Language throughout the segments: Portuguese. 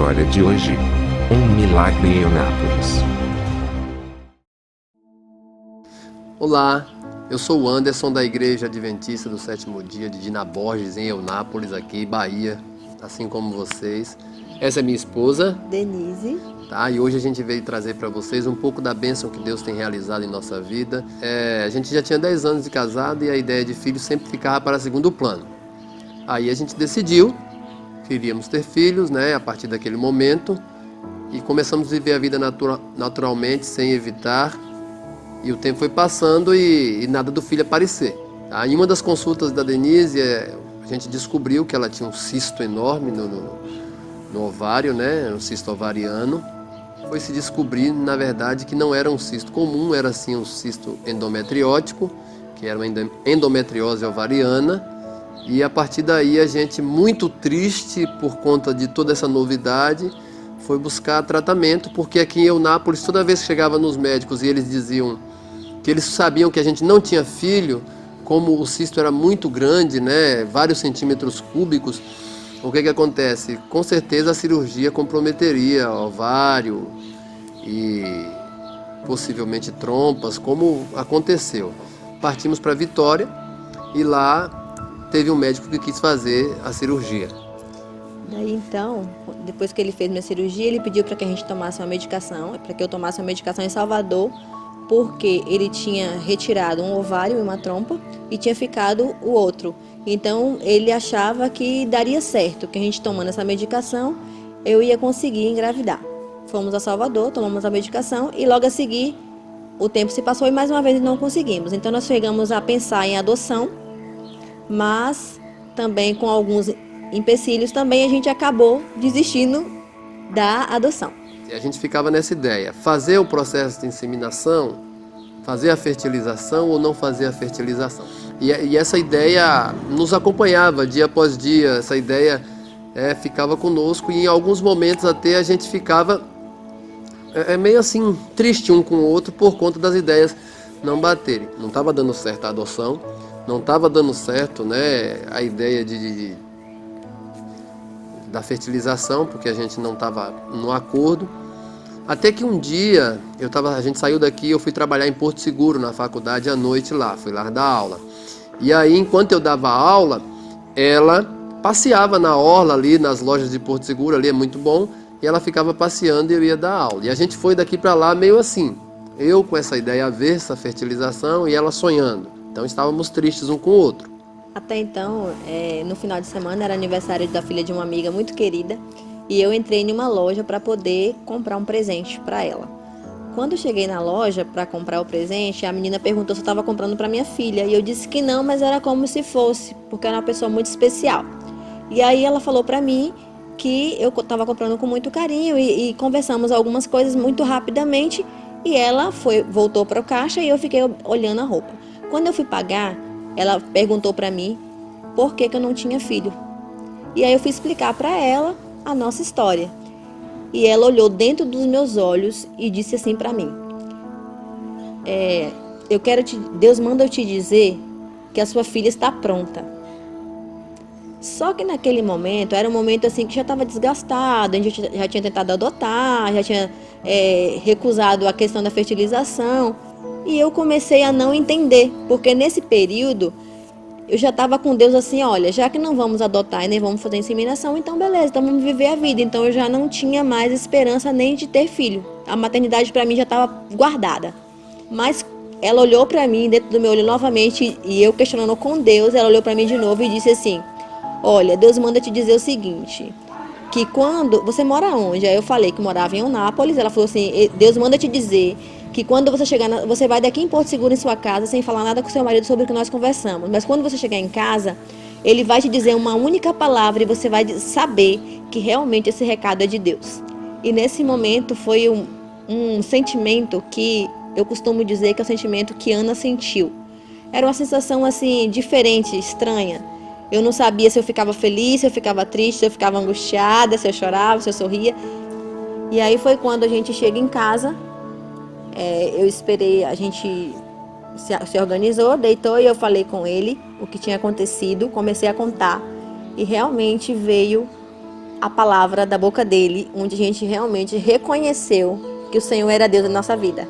história de hoje. Um milagre em Eunápolis. Olá, eu sou o Anderson da Igreja Adventista do Sétimo Dia de Dina Borges, em Eunápolis, aqui, Bahia, assim como vocês. Essa é minha esposa, Denise. tá? E hoje a gente veio trazer para vocês um pouco da bênção que Deus tem realizado em nossa vida. A gente já tinha 10 anos de casado e a ideia de filho sempre ficava para segundo plano. Aí a gente decidiu que iríamos ter filhos, né, a partir daquele momento, e começamos a viver a vida naturalmente, sem evitar. E o tempo foi passando e nada do filho aparecer. Tá? Em uma das consultas da Denise, a gente descobriu que ela tinha um cisto enorme no ovário, né? Um cisto ovariano. Foi se descobrir, na verdade, que não era um cisto comum, era sim um cisto endometriótico, que era uma endometriose ovariana. E a partir daí a gente, muito triste por conta de toda essa novidade, foi buscar tratamento, porque aqui em Eunápolis, toda vez que chegava nos médicos e eles diziam que eles sabiam que a gente não tinha filho, como o cisto era muito grande, né, vários centímetros cúbicos, o que acontece? Com certeza a cirurgia comprometeria ovário e possivelmente trompas, como aconteceu. Partimos para Vitória e lá teve um médico que quis fazer a cirurgia. Daí então, depois que ele fez minha cirurgia, ele pediu para que a gente tomasse uma medicação, para que eu tomasse uma medicação em Salvador, porque ele tinha retirado um ovário e uma trompa e tinha ficado o outro. Então ele achava que daria certo, que a gente tomando essa medicação, eu ia conseguir engravidar. Fomos a Salvador, tomamos a medicação e logo a seguir o tempo se passou e mais uma vez não conseguimos. Então nós chegamos a pensar em adoção, mas também com alguns empecilhos também a gente acabou desistindo da adoção. E a gente ficava nessa ideia, fazer o processo de inseminação, fazer a fertilização ou não fazer a fertilização. E essa ideia nos acompanhava dia após dia, essa ideia ficava conosco e em alguns momentos até a gente ficava meio assim, triste um com o outro por conta das ideias não baterem. Não estava dando certo a adoção, não estava dando certo, né, a ideia da fertilização, porque a gente não estava no acordo. Até que um dia, a gente saiu daqui e eu fui trabalhar em Porto Seguro, na faculdade, à noite lá, fui lá dar aula. E aí, enquanto eu dava aula, ela passeava na orla ali, nas lojas de Porto Seguro, ali é muito bom, e ela ficava passeando e eu ia dar aula. E a gente foi daqui para lá meio assim, eu com essa ideia avessa, fertilização, e ela sonhando. Então estávamos tristes um com o outro. Até então, no final de semana, era aniversário da filha de uma amiga muito querida e eu entrei em uma loja para poder comprar um presente para ela. Quando eu cheguei na loja para comprar o presente, a menina perguntou se eu estava comprando para minha filha e eu disse que não, mas era como se fosse, porque era uma pessoa muito especial. E aí ela falou para mim que eu estava comprando com muito carinho e conversamos algumas coisas muito rapidamente e ela voltou para o caixa e eu fiquei olhando a roupa. Quando eu fui pagar, ela perguntou para mim por que eu não tinha filho. E aí eu fui explicar para ela a nossa história. E ela olhou dentro dos meus olhos e disse assim para mim: Deus manda eu te dizer que a sua filha está pronta. Só que naquele momento, era um momento assim que já estava desgastado, a gente já tinha tentado adotar, já tinha recusado a questão da fertilização. E eu comecei a não entender, porque nesse período eu já estava com Deus assim, olha, já que não vamos adotar e nem vamos fazer inseminação, então beleza, então vamos viver a vida. Então eu já não tinha mais esperança nem de ter filho. A maternidade para mim já estava guardada. Mas ela olhou para mim dentro do meu olho novamente e eu questionando com Deus, ela olhou para mim de novo e disse assim: olha, Deus manda te dizer o seguinte, que quando... Você mora onde? Aí eu falei que morava em Eunápolis. Ela falou assim: Deus manda te dizer que quando você chegar, você vai daqui em Porto Seguro em sua casa, sem falar nada com seu marido sobre o que nós conversamos. Mas quando você chegar em casa, ele vai te dizer uma única palavra e você vai saber que realmente esse recado é de Deus. E nesse momento foi um sentimento que eu costumo dizer que é o sentimento que Ana sentiu. Era uma sensação assim, diferente, estranha. Eu não sabia se eu ficava feliz, se eu ficava triste, se eu ficava angustiada, se eu chorava, se eu sorria. E aí foi quando a gente chega em casa, eu esperei, a gente se organizou, deitou e eu falei com ele o que tinha acontecido, comecei a contar e realmente veio a palavra da boca dele, onde a gente realmente reconheceu que o Senhor era Deus da nossa vida.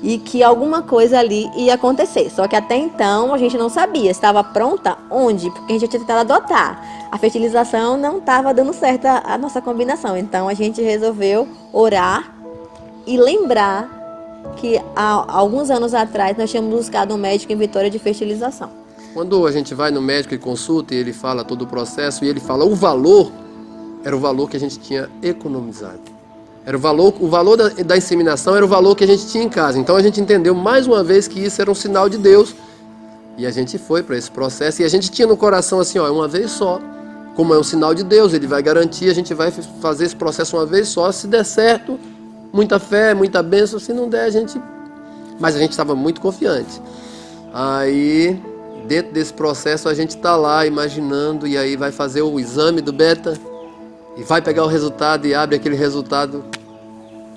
E que alguma coisa ali ia acontecer. Só que até então a gente não sabia. Estava pronta onde? Porque a gente tinha tentado adotar. A fertilização não estava dando certo a nossa combinação. Então a gente resolveu orar e lembrar que há alguns anos atrás nós tínhamos buscado um médico em Vitória de fertilização. Quando a gente vai no médico e consulta e ele fala todo o processo e ele fala o valor, era o valor que a gente tinha economizado. Era o valor da inseminação era o valor que a gente tinha em casa. Então a gente entendeu mais uma vez que isso era um sinal de Deus. E a gente foi para esse processo e a gente tinha no coração assim, ó, uma vez só. Como é um sinal de Deus, ele vai garantir, a gente vai fazer esse processo uma vez só. Se der certo, muita fé, muita bênção. Se não der, a gente... Mas a gente estava muito confiante. Aí, dentro desse processo, a gente está lá imaginando e aí vai fazer o exame do beta e vai pegar o resultado e abre aquele resultado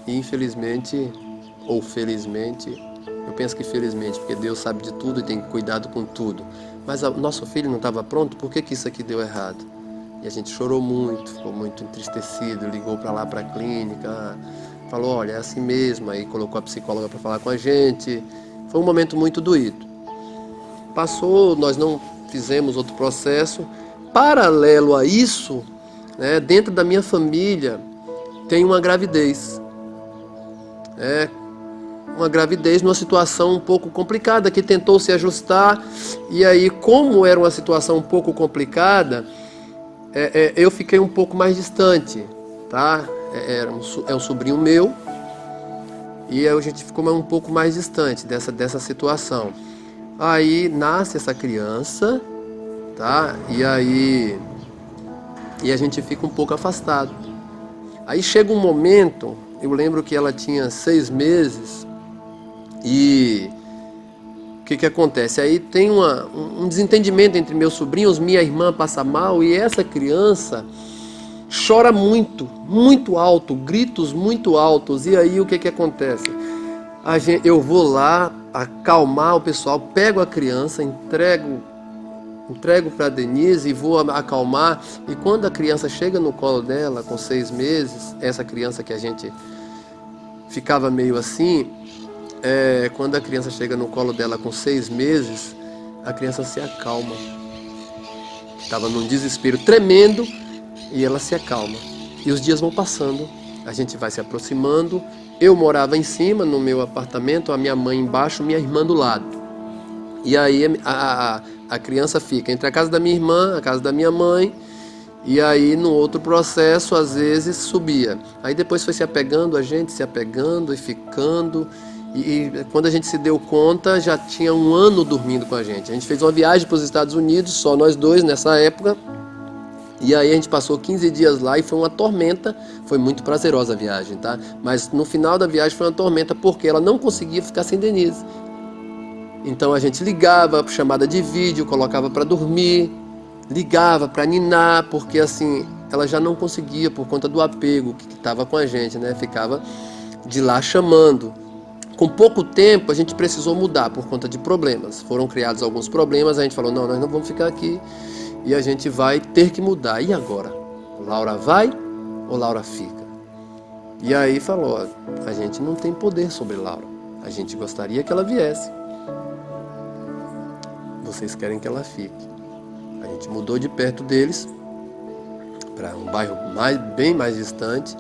e infelizmente, ou felizmente, eu penso que felizmente, porque Deus sabe de tudo e tem cuidado com tudo, mas o nosso filho não estava pronto, por que isso aqui deu errado? E a gente chorou muito, ficou muito entristecido, ligou para lá para a clínica, falou, olha, é assim mesmo, aí colocou a psicóloga para falar com a gente, foi um momento muito doído. Passou, nós não fizemos outro processo, paralelo a isso, né, dentro da minha família tem uma gravidez. Uma gravidez numa situação um pouco complicada, que tentou se ajustar, e aí como era uma situação um pouco complicada, eu fiquei um pouco mais distante, tá? É um sobrinho meu, e aí a gente ficou um pouco mais distante dessa situação. Aí nasce essa criança, tá? E a gente fica um pouco afastado. Aí chega um momento, eu lembro que ela tinha 6 meses, e o que acontece? Aí tem um desentendimento entre meus sobrinhos, minha irmã passa mal, e essa criança chora muito, muito alto, gritos muito altos, e aí o que acontece? Eu vou lá acalmar o pessoal, pego a criança, entrego para a Denise e vou acalmar. E quando a criança chega no colo dela com 6 meses, essa criança que a gente ficava meio assim, quando a criança chega no colo dela com 6 meses, a criança se acalma. Estava num desespero tremendo e ela se acalma. E os dias vão passando, a gente vai se aproximando. Eu morava em cima, no meu apartamento, a minha mãe embaixo, minha irmã do lado. E aí a criança fica entre a casa da minha irmã, a casa da minha mãe, e aí no outro processo, às vezes, subia. Aí depois foi se apegando a gente, se apegando e ficando, e quando a gente se deu conta, já tinha 1 ano dormindo com a gente. A gente fez uma viagem para os Estados Unidos, só nós dois nessa época, e aí a gente passou 15 dias lá e foi uma tormenta. Foi muito prazerosa a viagem, tá? Mas no final da viagem foi uma tormenta porque ela não conseguia ficar sem Denise. Então a gente ligava, chamada de vídeo, colocava para dormir, ligava para ninar, porque assim, ela já não conseguia por conta do apego que estava com a gente, né? Ficava de lá chamando. Com pouco tempo a gente precisou mudar por conta de problemas. Foram criados alguns problemas, a gente falou, não, nós não vamos ficar aqui e a gente vai ter que mudar. E agora? Laura vai ou Laura fica? E aí falou, a gente não tem poder sobre Laura, a gente gostaria que ela viesse. Vocês querem que ela fique. A gente mudou de perto deles para um bairro bem mais distante.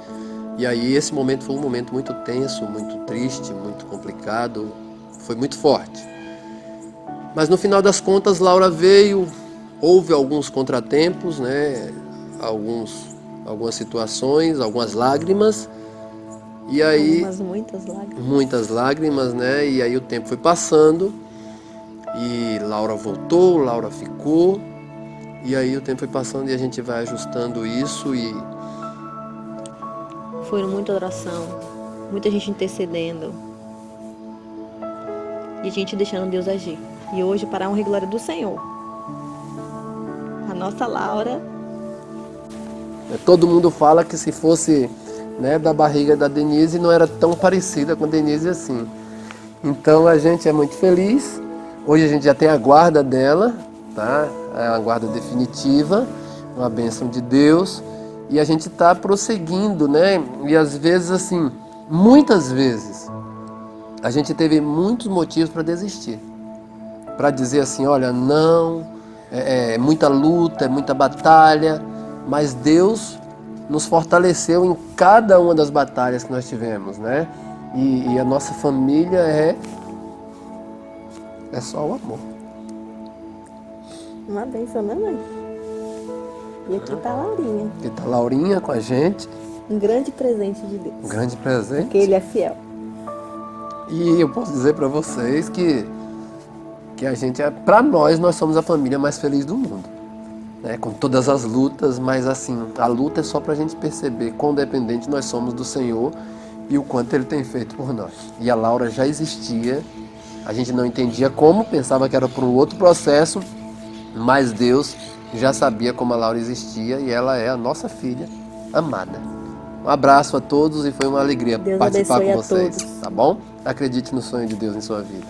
E aí esse momento foi um momento muito tenso, muito triste, muito complicado. Foi muito forte. Mas no final das contas, Laura veio. Houve alguns contratempos, né? Algumas situações, algumas lágrimas. E aí, muitas lágrimas. Muitas lágrimas, né? E aí o tempo foi passando. E Laura voltou, Laura ficou. E aí o tempo foi passando e a gente vai ajustando isso e... Foi muita oração, muita gente intercedendo. E a gente deixando Deus agir. E hoje, para a honra e glória do Senhor, a nossa Laura... Todo mundo fala que se fosse, né, da barriga da Denise, não era tão parecida com a Denise assim. Então a gente é muito feliz. Hoje a gente já tem a guarda dela, tá? É a guarda definitiva, uma bênção de Deus. E a gente está prosseguindo, né? E às vezes, assim, muitas vezes, a gente teve muitos motivos para desistir. Para dizer assim, olha, não, é muita luta, é muita batalha, mas Deus nos fortaleceu em cada uma das batalhas que nós tivemos, né? E a nossa família é só o amor. Uma bênção, né, mãe? E aqui tá a Laurinha. Aqui tá a Laurinha com a gente, Um grande presente de Deus. um grande presente. Porque Ele é fiel. E eu posso dizer para vocês que a gente, para nós somos a família mais feliz do mundo, né? Com todas as lutas, mas assim, a luta é só para a gente perceber quão dependente nós somos do Senhor e o quanto Ele tem feito por nós. E a Laura já existia, a gente não entendia como, pensava que era por um outro processo, mas Deus já sabia como a Laura existia e ela é a nossa filha amada. Um abraço a todos e foi uma alegria Deus participar com abençoe a vocês, todos. tá bom? Acredite no sonho de Deus em sua vida.